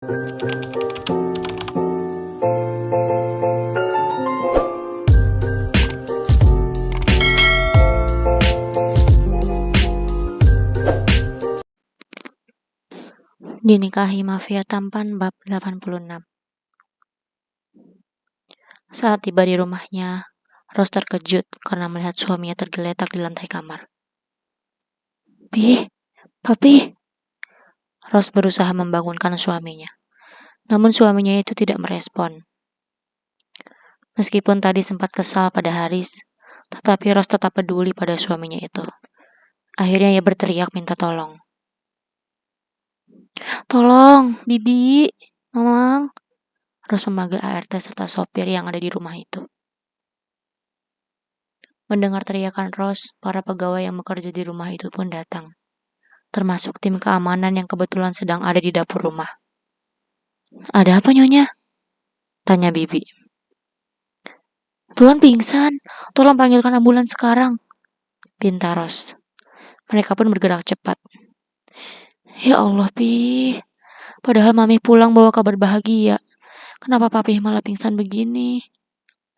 Dinikahi Mafia Tampan bab 86. Saat tiba di rumahnya, Rose terkejut karena melihat suaminya tergeletak di lantai kamar. Papi. Rose berusaha membangunkan suaminya. Namun suaminya itu tidak merespon. Meskipun tadi sempat kesal pada Haris, tetapi Rose tetap peduli pada suaminya itu. Akhirnya ia berteriak minta tolong. Tolong, Bibi, Mamang. Rose memanggil ART serta sopir yang ada di rumah itu. Mendengar teriakan Rose, para pegawai yang bekerja di rumah itu pun datang, termasuk tim keamanan yang kebetulan sedang ada di dapur rumah. Ada apa, Nyonya? Tanya Bibi. Tuan pingsan, tolong panggilkan ambulans sekarang, pinta Rose. Mereka pun bergerak cepat. Ya Allah, Pi. Padahal Mami pulang bawa kabar bahagia. Kenapa Papi malah pingsan begini?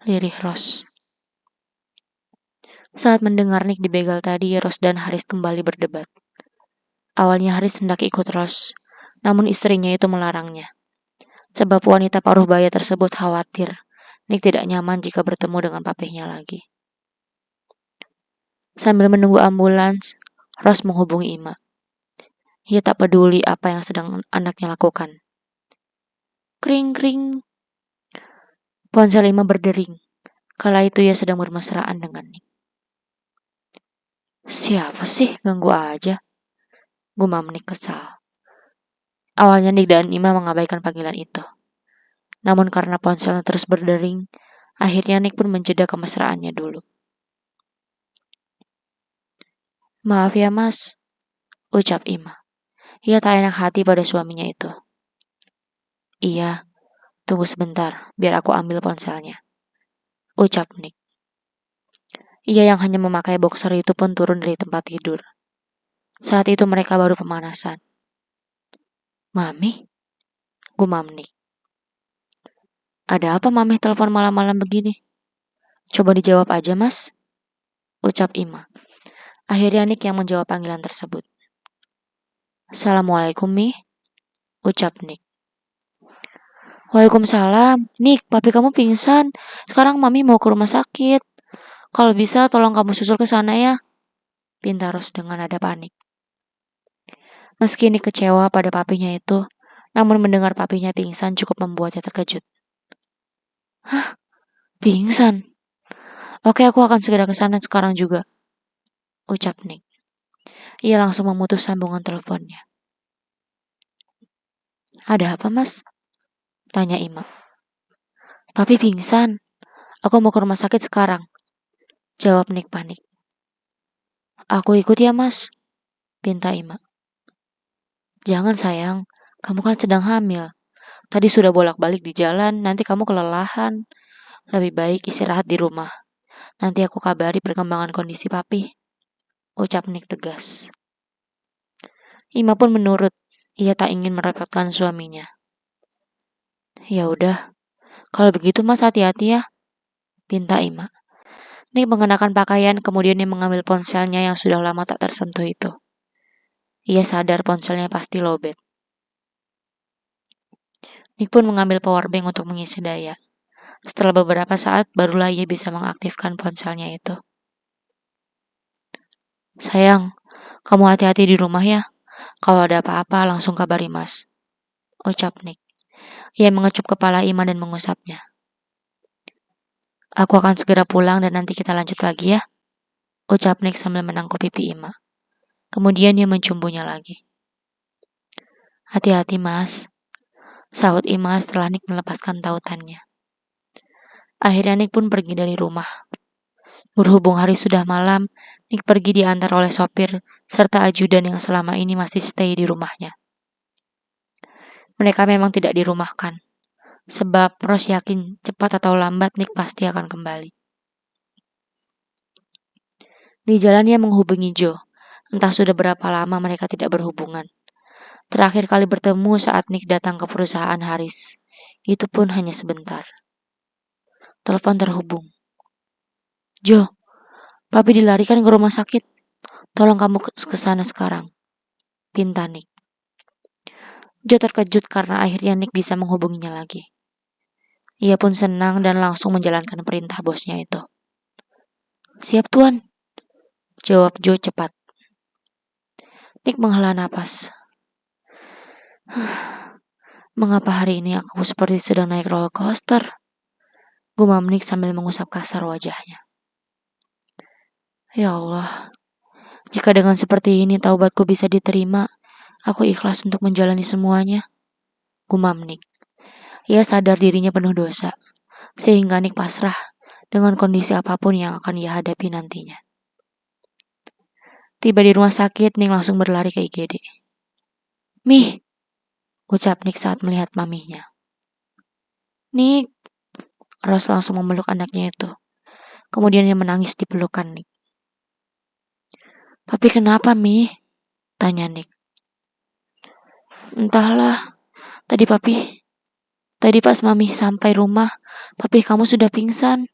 Lirih Rose. Saat mendengar Nick dibegal tadi, Rose dan Haris kembali berdebat. Awalnya Haris hendak ikut Rose, namun istrinya itu melarangnya. Sebab wanita paruh baya tersebut khawatir Nick tidak nyaman jika bertemu dengan papihnya lagi. Sambil menunggu ambulans, Rose menghubungi Ima. Ia tak peduli apa yang sedang anaknya lakukan. Kring-kring. Ponsel Ima berdering. Kala itu ia sedang bermesraan dengan Nick. Siapa sih? Ganggu aja. Gumam Nick kesal. Awalnya Nick dan Ima mengabaikan panggilan itu. Namun karena ponselnya terus berdering, akhirnya Nick pun menjeda kemesraannya dulu. Maaf ya mas, ucap Ima. Ia tak enak hati pada suaminya itu. Iya, tunggu sebentar, biar aku ambil ponselnya, ucap Nick. Ia yang hanya memakai boxer itu pun turun dari tempat tidur. Saat itu mereka baru pemanasan. Mami? Gumam Nick. Ada apa Mami telepon malam-malam begini? Coba dijawab aja mas, ucap Ima. Akhirnya Nick yang menjawab panggilan tersebut. Assalamualaikum Mi, ucap Nick. Waalaikumsalam. Nick, papi kamu pingsan. Sekarang Mami mau ke rumah sakit. Kalau bisa tolong kamu susul ke sana ya, pinta Rose dengan nada panik. Meski Nick kecewa pada papinya itu, namun mendengar papinya pingsan cukup membuatnya terkejut. Hah? Pingsan? Oke, aku akan segera ke sana sekarang juga, ucap Nick. Ia langsung memutus sambungan teleponnya. Ada apa, Mas? Tanya Ima. Papi pingsan. Aku mau ke rumah sakit sekarang, jawab Nick panik. Aku ikut ya, Mas, pinta Ima. Jangan sayang, kamu kan sedang hamil. Tadi sudah bolak-balik di jalan, nanti kamu kelelahan. Lebih baik istirahat di rumah. Nanti aku kabari perkembangan kondisi papi, ucap Nick tegas. Ima pun menurut, ia tak ingin merepotkan suaminya. Ya udah, kalau begitu Mas hati-hati ya, pinta Ima. Nick mengenakan pakaian kemudian ia mengambil ponselnya yang sudah lama tak tersentuh itu. Ia sadar ponselnya pasti lowbat. Nick pun mengambil powerbank untuk mengisi daya. Setelah beberapa saat, barulah ia bisa mengaktifkan ponselnya itu. Sayang, kamu hati-hati di rumah ya. Kalau ada apa-apa, langsung kabari Mas, ucap Nick. Ia mengecup kepala Ima dan mengusapnya. Aku akan segera pulang dan nanti kita lanjut lagi ya, ucap Nick sambil menangkup pipi Ima. Kemudian ia mencumbunya lagi. Hati-hati Mas, sahut Ima setelah Nick melepaskan tautannya. Akhirnya Nick pun pergi dari rumah. Berhubung hari sudah malam, Nick pergi diantar oleh sopir serta ajudan yang selama ini masih stay di rumahnya. Mereka memang tidak dirumahkan, sebab Rose yakin cepat atau lambat Nick pasti akan kembali. Di jalan ia menghubungi Joe. Entah sudah berapa lama mereka tidak berhubungan. Terakhir kali bertemu saat Nick datang ke perusahaan Haris. Itu pun hanya sebentar. Telepon terhubung. Jo, papi dilarikan ke rumah sakit. Tolong kamu ke sana sekarang. Pinta Nick. Jo terkejut karena akhirnya Nick bisa menghubunginya lagi. Ia pun senang dan langsung menjalankan perintah bosnya itu. Siap tuan, jawab Jo cepat. Nick menghela napas. Mengapa hari ini aku seperti sedang naik roller coaster? Gumam Nick sambil mengusap kasar wajahnya. Ya Allah, jika dengan seperti ini taubatku bisa diterima, aku ikhlas untuk menjalani semuanya. Gumam Nick. Ia sadar dirinya penuh dosa, sehingga Nick pasrah dengan kondisi apapun yang akan ia hadapi nantinya. Tiba di rumah sakit, Nick langsung berlari ke IGD. Mih, ucap Nick saat melihat mamihnya. Nick, Rose langsung memeluk anaknya itu. Kemudian ia menangis di pelukan Nick. Papi kenapa, Mih? Tanya Nick. Entahlah, tadi pas mami sampai rumah, papi kamu sudah pingsan.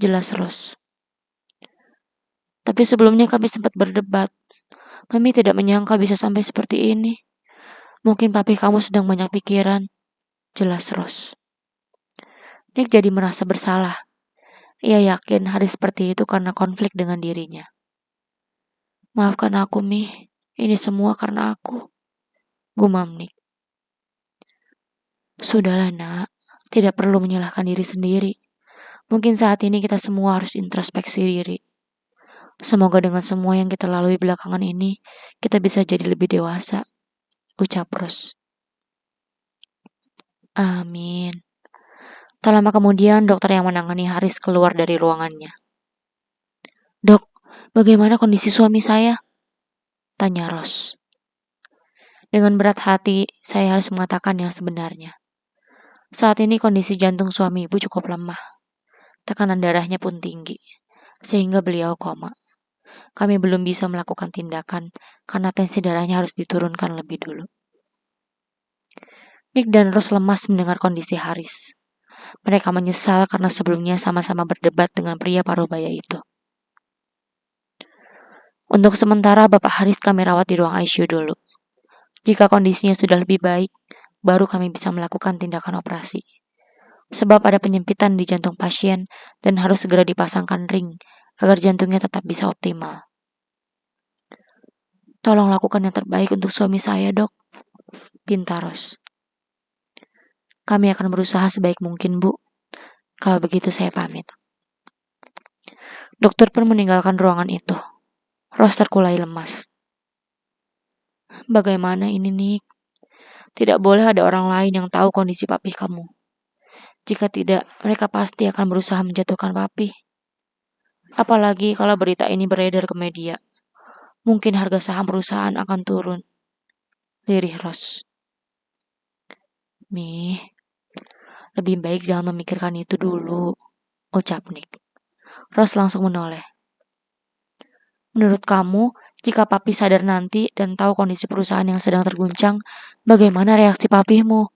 Jelas Rose. Tapi sebelumnya kami sempat berdebat. Mami tidak menyangka bisa sampai seperti ini. Mungkin papi kamu sedang banyak pikiran. Jelas Rose. Nick jadi merasa bersalah. Ia yakin hari seperti itu karena konflik dengan dirinya. Maafkan aku, Mih. Ini semua karena aku. Gumam Nick. Sudahlah, nak. Tidak perlu menyalahkan diri sendiri. Mungkin saat ini kita semua harus introspeksi diri. Semoga dengan semua yang kita lalui belakangan ini, kita bisa jadi lebih dewasa. Ucap Rose. Amin. Tak lama kemudian, dokter yang menangani Haris keluar dari ruangannya. Dok, bagaimana kondisi suami saya? Tanya Rose. Dengan berat hati, saya harus mengatakan yang sebenarnya. Saat ini kondisi jantung suami ibu cukup lemah. Tekanan darahnya pun tinggi, sehingga beliau koma. Kami belum bisa melakukan tindakan karena tensi darahnya harus diturunkan lebih dulu. Nick dan Rose lemas mendengar kondisi Haris. Mereka menyesal karena sebelumnya sama-sama berdebat dengan pria paruh baya itu. Untuk sementara Bapak Haris kami rawat di ruang ICU dulu. Jika kondisinya sudah lebih baik, baru kami bisa melakukan tindakan operasi. Sebab ada penyempitan di jantung pasien dan harus segera dipasangkan ring agar jantungnya tetap bisa optimal. Tolong lakukan yang terbaik untuk suami saya, dok. Pinta Rose. Kami akan berusaha sebaik mungkin, Bu. Kalau begitu saya pamit. Dokter pun meninggalkan ruangan itu. Rose terkulai lemas. Bagaimana ini, Nick? Tidak boleh ada orang lain yang tahu kondisi papi kamu. Jika tidak, mereka pasti akan berusaha menjatuhkan papi. Apalagi kalau berita ini beredar ke media. Mungkin harga saham perusahaan akan turun. Lirih Rose. Mih, lebih baik jangan memikirkan itu dulu, ucap Nick. Rose langsung menoleh. Menurut kamu, jika papi sadar nanti dan tahu kondisi perusahaan yang sedang terguncang, bagaimana reaksi papimu?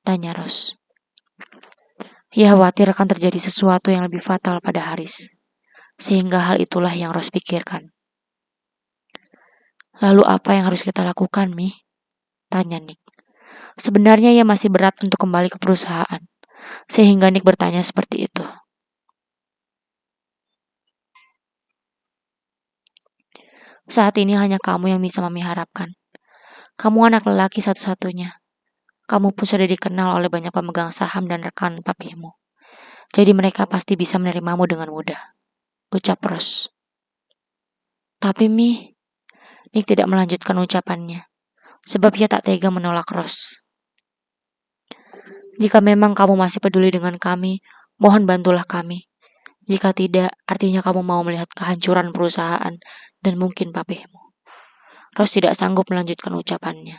Tanya Rose. Ia khawatir akan terjadi sesuatu yang lebih fatal pada Haris. Sehingga hal itulah yang Rose pikirkan. Lalu apa yang harus kita lakukan, Mi? Tanya Nick. Sebenarnya ia masih berat untuk kembali ke perusahaan. Sehingga Nick bertanya seperti itu. Saat ini hanya kamu yang bisa Mami harapkan. Kamu anak lelaki satu-satunya. Kamu pun sudah dikenal oleh banyak pemegang saham dan rekan papimu. Jadi mereka pasti bisa menerimamu dengan mudah. Ucap Rose. Tapi Mi, Nick tidak melanjutkan ucapannya. Sebab ia tak tega menolak Rose. Jika memang kamu masih peduli dengan kami, mohon bantulah kami. Jika tidak, artinya kamu mau melihat kehancuran perusahaan dan mungkin papimu. Rose tidak sanggup melanjutkan ucapannya.